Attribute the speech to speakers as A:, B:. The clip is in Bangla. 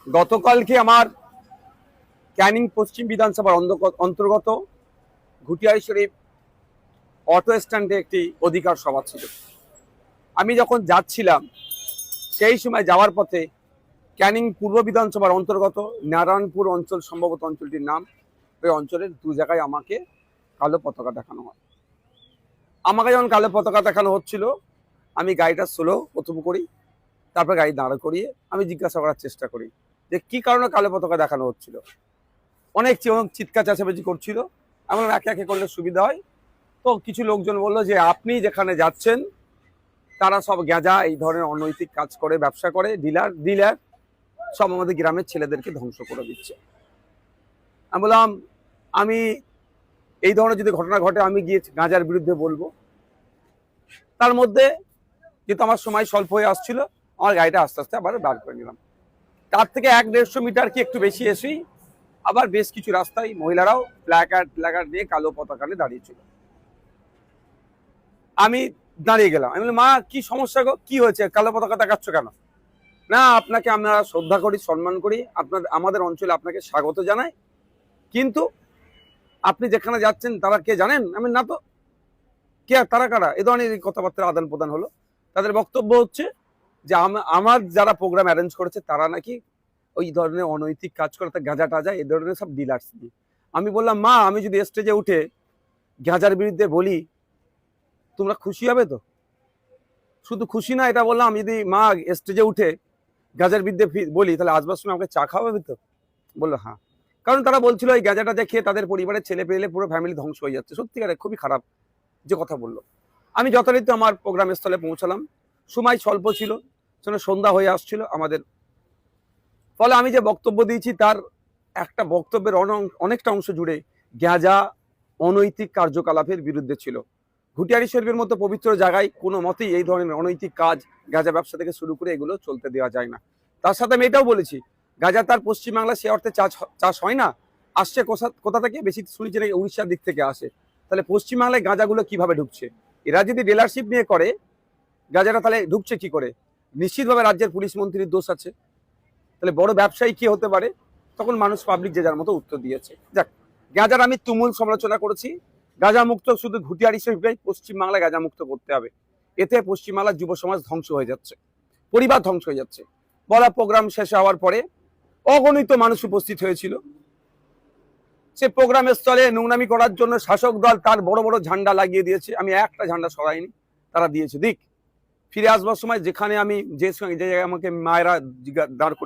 A: গতকালকে আমার ক্যানিং পশ্চিম বিধানসভার অন্তর্গত ঘুটিয়ারি শরীফ অটো স্ট্যান্ডে একটি অধিকার সভা ছিল। আমি যখন যাচ্ছিলাম সেই সময় যাওয়ার পথে ক্যানিং পূর্ব বিধানসভার অন্তর্গত নারায়ণপুর অঞ্চল, সম্ভবত অঞ্চলটির নাম, ওই অঞ্চলের দু জায়গায় আমাকে কালো পতাকা দেখানো হয়। আমাকে যখন কালো পতাকা দেখানো হচ্ছিল, আমি গাড়িটা স্লো প্রথম করি, তারপর গাড়ি দাঁড় করিয়ে আমি জিজ্ঞাসা করার চেষ্টা করি যে কি কারণে কালো পতাকা দেখানো হচ্ছিল। অনেক চিৎকার চেঁচামেচি করছিল। এমন একে একে করলে সুবিধা হয়। তো কিছু লোকজন বললো যে আপনি যেখানে যাচ্ছেন তারা সব গেঁজা, এই ধরনের অনৈতিক কাজ করে, ব্যবসা করে, ডিলার সব আমাদের গ্রামের ছেলেদেরকে ধ্বংস করে দিচ্ছে। আমি বললাম আমি এই ধরনের যদি ঘটনা ঘটে আমি গিয়ে গাঁজার বিরুদ্ধে বলবো। তার মধ্যে যেহেতু আমার সময় স্বল্প হয়ে আসছিল, আমার গাড়িটা আস্তে আস্তে আবার বার করে নিলাম। তার থেকে 1-150 মিটার কি একটু বেশি এসেই আবার বেশ কিছু রাস্তায় মহিলারাও প্ল্যাকার্ড নিয়ে কালো পতাকা নিয়ে দাঁড়িয়েছিল। আমি দাঁড়িয়ে গেলাম। আমি বললাম, মা কি সমস্যা গো, কি হয়েছে, কালো পতাকা দেখাচ্ছ কেন? না, আপনাকে আমরা শ্রদ্ধা করি, সম্মান করি, আমাদের অঞ্চলে আপনাকে স্বাগত জানাই, কিন্তু আপনি যেখানে যাচ্ছেন তারা কে জানেন? আমি না তো। কে, তারা কারা? এ ধরনের কথাবার্তার আদান প্রদান হলো। তাদের বক্তব্য হচ্ছে যে আমার যারা প্রোগ্রাম অ্যারেঞ্জ করেছে তারা নাকি ওই ধরনের অনৈতিক কাজ করে, গাঁজা টাজা এই ধরনের সব ডিলার্স দিয়ে। আমি বললাম, মা আমি যদি স্টেজে উঠে গাঁজার বিরুদ্ধে বলি তোমরা খুশি হবে তো? শুধু খুশি না, এটা বললাম, আমি যদি মা স্টেজে উঠে গাঁজার বিরুদ্ধে বলি তাহলে আসবার সময় আমাকে চা খাওয়াবে তো? বললো হ্যাঁ। কারণ তারা বলছিল এই গাঁজাটা দেখে তাদের পরিবারের ছেলে পেলে পুরো ফ্যামিলি ধ্বংস হয়ে যাচ্ছে। সত্যিকারে খুবই খারাপ যে কথা বললো। আমি যথারীতি আমার প্রোগ্রাম স্থলে পৌঁছালাম। সময় স্বল্প ছিল, সন্ধ্যা হয়ে আসছিল আমাদের। ফলে আমি যে বক্তব্য দিয়েছি তার একটা বক্তব্যের অনেকটা অংশ জুড়ে গাঁজা, অনৈতিক কার্যকলাপের বিরুদ্ধে ছিল। ঘুটিয়ারি শরীফের মতো পবিত্র জায়গায় কোনো মতেই এই ধরনের অনৈতিক কাজ, গাঁজা ব্যবসা থেকে শুরু করে এগুলো চলতে দেওয়া যায় না। তার সাথে আমি এটাও বলেছি, গাঁজা তার পশ্চিমবাংলা সে অর্থে চাষ হয় না, আসছে কোথা থেকে? বেশি শুনেছি নাকি উড়িষ্যার দিক থেকে আসে। তাহলে পশ্চিমবাংলায় গাঁজাগুলো কিভাবে ঢুকছে? এরা যদি ডিলারশিপ নিয়ে করে গাঁজাটা, তাহলে ঢুকছে কি করে? নিশ্চিতভাবে রাজ্যের পুলিশ মন্ত্রীর দোষ আছে। তাহলে বড় ব্যবসায়ী কি হতে পারে? তখন মানুষ পাবলিক যে যার মতো উত্তর দিয়েছে। যাক, গাঁজার আমি তুমুল সমালোচনা করেছি। গাঁজা মুক্ত শুধু ঘুটিয়ারি শরীফটাই পশ্চিমবাংলায় গাঁজা মুক্ত করতে হবে। এতে পশ্চিমবাংলার যুব সমাজ ধ্বংস হয়ে যাচ্ছে, পরিবার ধ্বংস হয়ে যাচ্ছে। বলা প্রোগ্রাম শেষ হওয়ার পরে অগণিত মানুষ উপস্থিত হয়েছিল। সে প্রোগ্রামের স্থলে নোংরামি করার জন্য শাসক দল তার বড় বড় ঝান্ডা লাগিয়ে দিয়েছে। আমি একটা ঝান্ডা সরাইনি, তারা দিয়েছে দিক। ফিরে আসবার সময় যেখানে আমি যে জায়গায় আমাকে মায়েরা দাঁড়